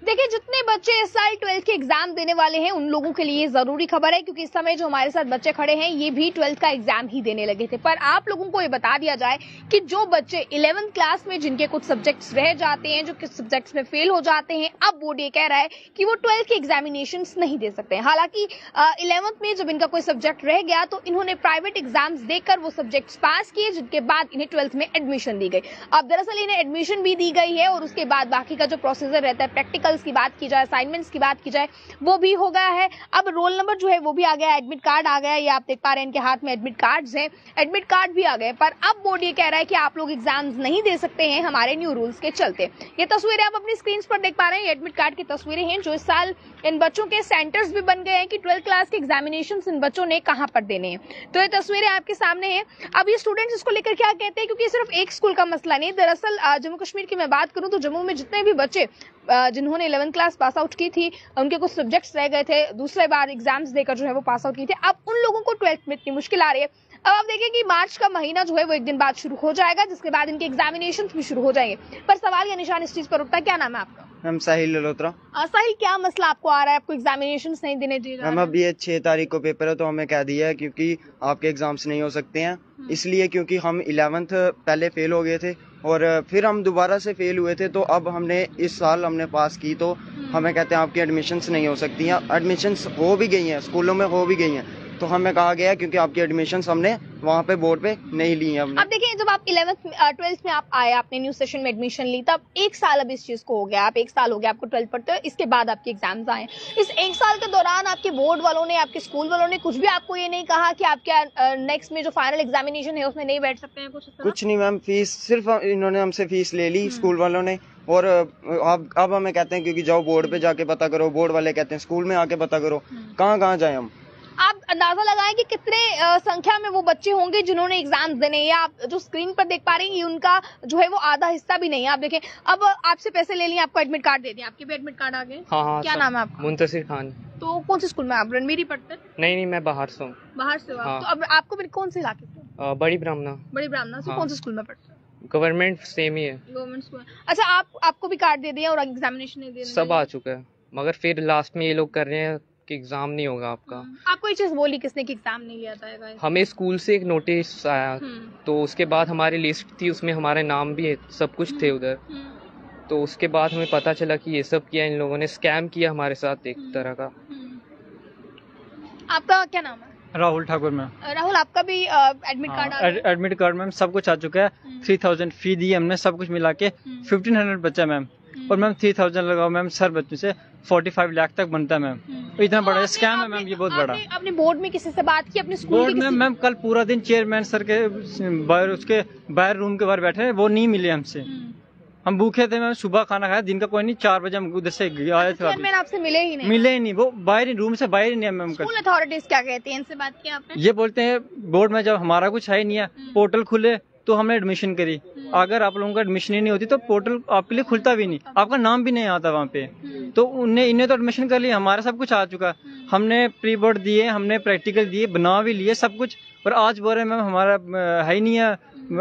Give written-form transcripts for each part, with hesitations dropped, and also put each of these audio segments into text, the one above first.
देखिए, जितने बच्चे इस साल 12th के एग्जाम देने वाले हैं उन लोगों के लिए जरूरी खबर है, क्योंकि इस समय जो हमारे साथ बच्चे खड़े हैं ये भी 12th का एग्जाम ही देने लगे थे। पर आप लोगों को ये बता दिया जाए कि जो बच्चे 11th क्लास में जिनके कुछ सब्जेक्ट्स रह जाते हैं, जो कुछ सब्जेक्ट्स में फेल हो जाते हैं, अब बोर्ड ये कह रहा है कि वो 12th के एग्जामिनेशन नहीं दे सकते हैं। हालांकि 11th में जब इनका कोई सब्जेक्ट रह गया तो इन्होंने प्राइवेट एग्जाम्स देकर वो सब्जेक्ट्स पास किए, जिनके बाद इन्हें 12th में एडमिशन दी गई। अब दरअसल इन्हें एडमिशन भी दी गई है और उसके बाद बाकी का जो प्रोसीजर रहता है, प्रैक्टिकल्स की बात की जाए, असाइनमेंट्स की बात की जाए, वो भी हो गया है। अब रोल नंबर जो है वो भी आ गया, एडमिट कार्ड आ गया। ये आप देख पा रहे हैं इनके हाथ में एडमिट कार्ड्स हैं, एडमिट कार्ड भी आ गए। पर अब बोर्ड ये कह रहा है कि आप लोग एग्जाम्स नहीं दे सकते हैं हमारे न्यू रूल्स के चलते। ये तस्वीरें आप अपनी स्क्रीन पर देख पा रहे हैं, एडमिट कार्ड की तस्वीरें हैं। जो इस साल इन बच्चों के सेंटर्स भी बन गए हैं कि 12th क्लास के एग्जामिनेशन इन बच्चों ने कहां पर देने हैं। तो ये तस्वीरें आपके सामने हैं। अब ये स्टूडेंट्स इसको लेकर क्या कहते हैं, क्योंकि सिर्फ एक स्कूल का मसला नहीं। दरअसल जम्मू कश्मीर की मैं बात करूं तो जम्मू में जितने भी बच्चे जिन्होंने 11th क्लास पास आउट की थी, उनके कुछ सब्जेक्ट्स रह गए थे, दूसरे बार एग्जाम्स देकर जो है वो पास आउट की थे, अब उन लोगों को 12th में इतनी मुश्किल आ रही है। अब आप देखें कि मार्च का महीना जो है वो एक दिन बाद शुरू हो जाएगा, जिसके बाद इनके एग्जामिनेशन भी शुरू हो जाएंगे। पर सवाल या निशान इस चीज पर उठता है। क्या नाम है आपका? हम साहिल ललोत्रा। साहिल, क्या मसला आपको आ रहा है? आपको एग्जामिनेशन नहीं देने दिए जा रहे हैं? हम अभी 6 तारीख को पेपर है तो हमें कह दिया है क्योंकि आपके एग्जाम्स नहीं हो सकते हैं, इसलिए क्योंकि हम 11th पहले फेल हो गए थे और फिर हम दोबारा से फेल हुए थे, तो अब हमने इस साल हमने पास की, तो हमें कहते हैं आपकी एडमिशन्स नहीं हो सकती हैं। एडमिशन्स हो भी गई हैं, स्कूलों में हो भी गई हैं, तो हमें कहा गया है क्योंकि आपकी एडमिशन्स हमने वहाँ पे बोर्ड पे नहीं ली है। अब देखिए, जब आप 12th में आप आए, आपने न्यू सेशन में एडमिशन ली, तब एक साल अब इस चीज को हो गया, आप एक साल हो गया आपको 12th पढ़ते हो, इसके बाद आपके एग्जाम्स आए। इस एक साल के दौरान आपके बोर्ड वालों ने, आपके स्कूल वालों ने कुछ भी आपको ये नहीं कहा कि आपके नेक्स्ट में जो फाइनल एग्जामिनेशन है उसमें नहीं बैठ सकते हैं? कुछ नहीं मैम, फीस सिर्फ इन्होंने हमसे फीस ले ली स्कूल वालों ने, और अब हमें कहते हैं क्योंकि जाओ बोर्ड पे जाके पता करो, बोर्ड वाले कहते हैं स्कूल में आके पता करो। कहाँ जाए हम? आप अंदाजा लगाएं कि कितने संख्या में वो बच्चे होंगे जिन्होंने एग्जाम देने, या आप जो स्क्रीन पर देख पा रहे हैं उनका जो है वो आधा हिस्सा भी नहीं है। आप देखें, अब आपसे पैसे ले लिए, आपको एडमिट कार्ड दे दिए, आपके भी एडमिट कार्ड आ गए। हाँ, क्या नाम है आपका? मुंतसिर खान। तो कौन से स्कूल में आप? रणवीर ही पढ़ते हैं? नहीं, मैं बाहर से हूँ। बाहर से हो? हाँ। तो अब आपको फिर कौन से इलाके से? बड़ी ब्राह्मणा। बड़ी ब्राह्मणा से। कौन से स्कूल में पढ़ते हैं? गवर्नमेंट सेम ही है। Government school. अच्छा, आपको भी कार्ड दे दिया और एग्जामिनेशन नहीं दे रहे? सब आ चुका है, मगर फिर लास्ट में ये लोग कर रहे हैं कि एग्जाम नहीं होगा आपका। आपको ये चीज बोली किसने कि एग्जाम नहीं लिया था? हमें स्कूल से एक नोटिस आया, तो उसके बाद हमारी लिस्ट थी, उसमें हमारे नाम भी सब कुछ थे उधर। तो उसके बाद हमें पता चला कि ये सब किया इन लोगों ने, स्कैम किया हमारे साथ एक तरह का। आपका क्या नाम है? राहुल ठाकुर मैम। राहुल, आपका भी admit card? Admit card ma'am सब कुछ आ चुका है। 3000 फी दी हमने, सब कुछ मिला के 1500 बचा मैम। और मैम 3000 लगाओ मैम, सर बच्चों से 45 लाख तक बनता है मैम। इतना बड़ा स्कैम है मैम, ये बहुत बड़ा। आपने बोर्ड में किसी से बात की? अपने स्कूल बोर्ड में मैम कल पूरा दिन चेयरमैन सर के बाहर, उसके बाहर रूम के बाहर बैठे, वो नहीं मिले हमसे। हम भूखे थे मैम, सुबह खाना खाया, दिन का कोई नहीं, 4 बजे हम उधर से आए थे। चेयरमैन आपसे मिले ही नहीं? मिले ही नहीं, वो बाहर, रूम से बाहर ही नहीं है मैम। स्कूल अथॉरिटीज क्या कहती है? इनसे बात की आपने? ये बोलते हैं बोर्ड में जब हमारा कुछ है ही नहीं है, पोर्टल खुले तो हमने एडमिशन करी। अगर आप लोगों का एडमिशन ही नहीं होती तो पोर्टल आपके लिए खुलता भी नहीं, आपका नाम भी नहीं आता वहाँ पे। तो इन्हें तो एडमिशन कर लिया, हमारा सब कुछ आ चुका। हमने प्री बोर्ड दिए, हमने प्रैक्टिकल दिए, बना भी लिए सब कुछ, पर आज बोल रहे मैम हमारा है ही नहीं है,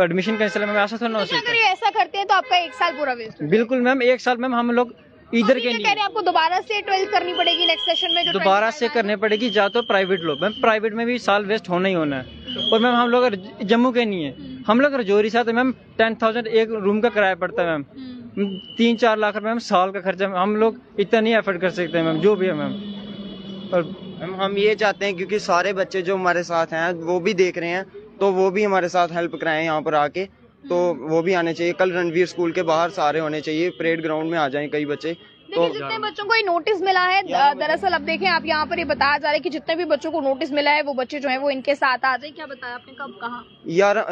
एडमिशन कैंसिल है मैम। ऐसा थोड़ा ना हो सकता। अगर ये ऐसा करते हैं तो आपका एक साल पूरा वेस्ट है। बिल्कुल मैम, एक साल मैम हम लोग इधर के नहीं कह रहे हैं आपको दोबारा से 12th करनी पड़ेगी नेक्स्ट सेशन में? दोबारा से करनी पड़ेगी, जा तो प्राइवेट लो मैम, प्राइवेट में भी साल वेस्ट होना ही होना है। और मैम हम लोग जम्मू के नहीं है, हम लोग रजौरी से आते मैम। 10,000 एक रूम का किराया पड़ता है मैम, 3-4 लाख रुपए मैम साल का खर्चा। हम लोग इतना नहीं एफर्ट कर सकते मैम, जो भी है मैम। और हम ये चाहते हैं क्योंकि सारे बच्चे जो हमारे साथ हैं वो भी देख रहे हैं, तो वो भी हमारे साथ हेल्प कराएं यहाँ पर आके, तो वो भी आने चाहिए। कल रणवीर स्कूल के बाहर सारे होने चाहिए, परेड ग्राउंड में आ जाएं कई बच्चे। तो जितने बच्चों को ये नोटिस मिला है, दरअसल अब देखें आप यहाँ पर ये बताया जा रहा है कि जितने भी बच्चों को नोटिस मिला है वो बच्चे जो हैं वो इनके साथ आ जाए। क्या बताया आपने, कब कहा?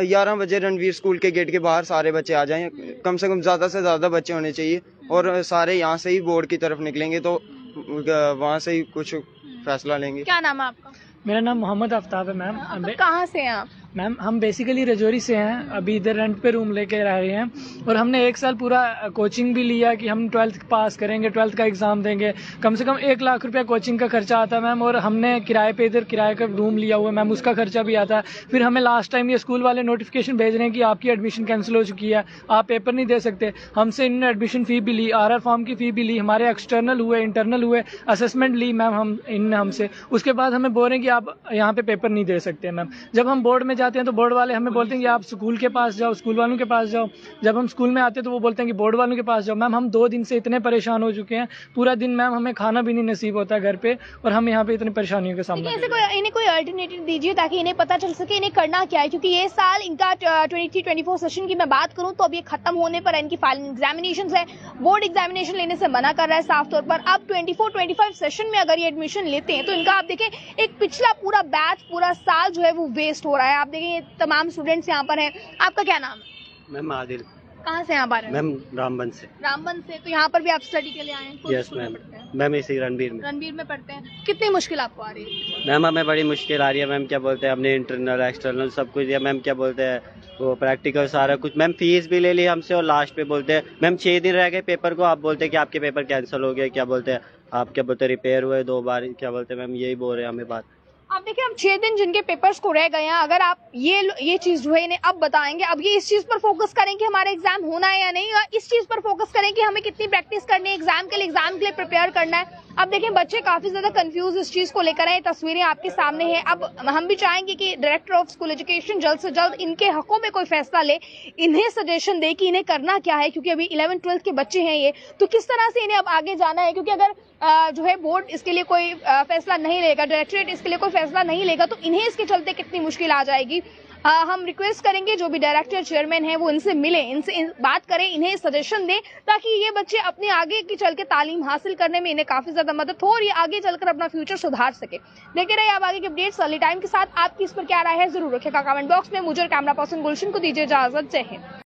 11 बजे रणवीर स्कूल के गेट के बाहर सारे बच्चे आ जाएं। कम से कम ज्यादा से ज्यादा बच्चे होने चाहिए, और सारे यहाँ से ही बोर्ड की तरफ निकलेंगे तो वहाँ से ही कुछ फैसला लेंगे। क्या नाम है आपका? मेरा नाम मोहम्मद आफ्ताब है मैम। कहाँ से हैं आप? मैम हम बेसिकली रजौरी से हैं, अभी इधर रेंट पे रूम लेके रहे हैं और हमने 1 साल पूरा कोचिंग भी लिया कि हम 12th पास करेंगे, 12th का एग्ज़ाम देंगे। कम से कम 1 लाख रुपया कोचिंग का खर्चा आता है मैम, और हमने किराए पे इधर किराए का रूम लिया हुआ है मैम, उसका खर्चा भी आता है। फिर हमें लास्ट टाइम ये स्कूल वाले नोटिफिकेशन भेज रहे हैं कि आपकी एडमिशन कैंसिल हो चुकी है, आप पेपर नहीं दे सकते। हमसे इन्होंने एडमिशन फ़ी भी ली, RR फॉर्म की फ़ी भी ली, हमारे एक्सटर्नल हुए, इंटरनल हुए, असेसमेंट ली मैम इनने हमसे। उसके बाद हमें बोल रहे हैं कि आप यहाँ पे पेपर नहीं दे सकते मैम। जब हम बोर्ड में जाते हैं तो बोर्ड वाले हमें बोलते हैं कि आप स्कूल के पास जाओ, स्कूल वालों के पास जाओ। जब हम स्कूल में आते हैं तो वो बोलते हैं कि बोर्ड वालों के पास जाओ। मैम हम 2 दिन से इतने परेशान हो चुके हैं, पूरा दिन मैम हमें खाना भी नहीं नसीब होता घर पे, और हम यहाँ पे इतनी परेशानियों का सामना कर रहे हैं। इन्हें कोई अल्टरनेटिव दीजिए ताकि इन्हें पता चल सके इन्हें करना क्या है, क्योंकि ये साल इनका 23-24 सेशन की मैं बात करूं तो अब ये खत्म होने पर इनकी फाइनल एग्जामिनेशन है, बोर्ड एग्जामिनेशन लेने से मना कर रहा है साफ तौर पर। अब 24-25 सेशन में अगर ये एडमिशन लेते हैं तो इनका आप देखें एक पिछला पूरा बैच, पूरा साल जो है वो वेस्ट हो रहा है। आप देखें ये तमाम स्टूडेंट्स यहाँ पर हैं। आपका क्या नाम है? मैम आदिल। कहाँ से यहाँ पर? मैम रामबन से। रामबन से। तो यहाँ पर भी आप स्टडी के लिए आए हैं? Yes ma'am. मैम इसी रणबीर में पढ़ते हैं। कितनी मुश्किल आपको आ रही है? मैम हमें बड़ी मुश्किल आ रही है मैम, क्या बोलते हैं हमने इंटरनल एक्सटर्नल सब कुछ दिया मैम, क्या बोलते हैं वो प्रैक्टिकल सारा कुछ मैम, फीस भी ले ली हमसे, और लास्ट पे बोलते हैं मैम 6 दिन रह गए पेपर को, आप बोलते हैं कि आपके पेपर कैंसिल हो गए, क्या बोलते हैं आप क्या बोलते हैं रिपेयर हुए 2 बार, क्या बोलते हैं मैम यही बोल रहे हैं हमें बात। अब देखिए हम 6 दिन जिनके पेपर्स को रह गए हैं, अगर आप ये चीज जो है इन्हें अब बताएंगे, अब ये इस चीज पर फोकस करें कि हमारा एग्जाम होना है या नहीं, या इस चीज पर फोकस करें कि हमें कितनी प्रैक्टिस करनी है एग्जाम के लिए प्रिपेयर करना है। अब देखें बच्चे काफी ज्यादा कंफ्यूज इस चीज को लेकर है, तस्वीरें आपके सामने हैं। अब हम भी चाहेंगे कि डायरेक्टर ऑफ स्कूल एजुकेशन जल्द से जल्द इनके हकों में कोई फैसला ले, इन्हें सजेशन दे कि इन्हें करना क्या है, क्योंकि अभी 11th-12th के बच्चे हैं ये, तो किस तरह से इन्हें अब आगे जाना है। क्योंकि अगर जो है बोर्ड इसके लिए कोई फैसला नहीं लेगा, डायरेक्टरेट इसके लिए कोई फैसला नहीं लेगा, तो इन्हें इसके चलते कितनी मुश्किल आ जाएगी। हम रिक्वेस्ट करेंगे जो भी डायरेक्टर चेयरमैन है वो इनसे मिले, इनसे बात करें, इन्हें सजेशन दें ताकि ये बच्चे अपने आगे की चल के तालीम हासिल करने में इन्हें काफी ज्यादा मदद हो और ये आगे चलकर अपना फ्यूचर सुधार सके। देखते रहिए आप आगे के अपडेट्स अर्ली टाइम के साथ। आपकी इस पर क्या राय है जरूर रखिएगा कमेंट बॉक्स में। मुझे कैमरा पर्सन गुलशन को दीजिए इजाजत। जय हिंद।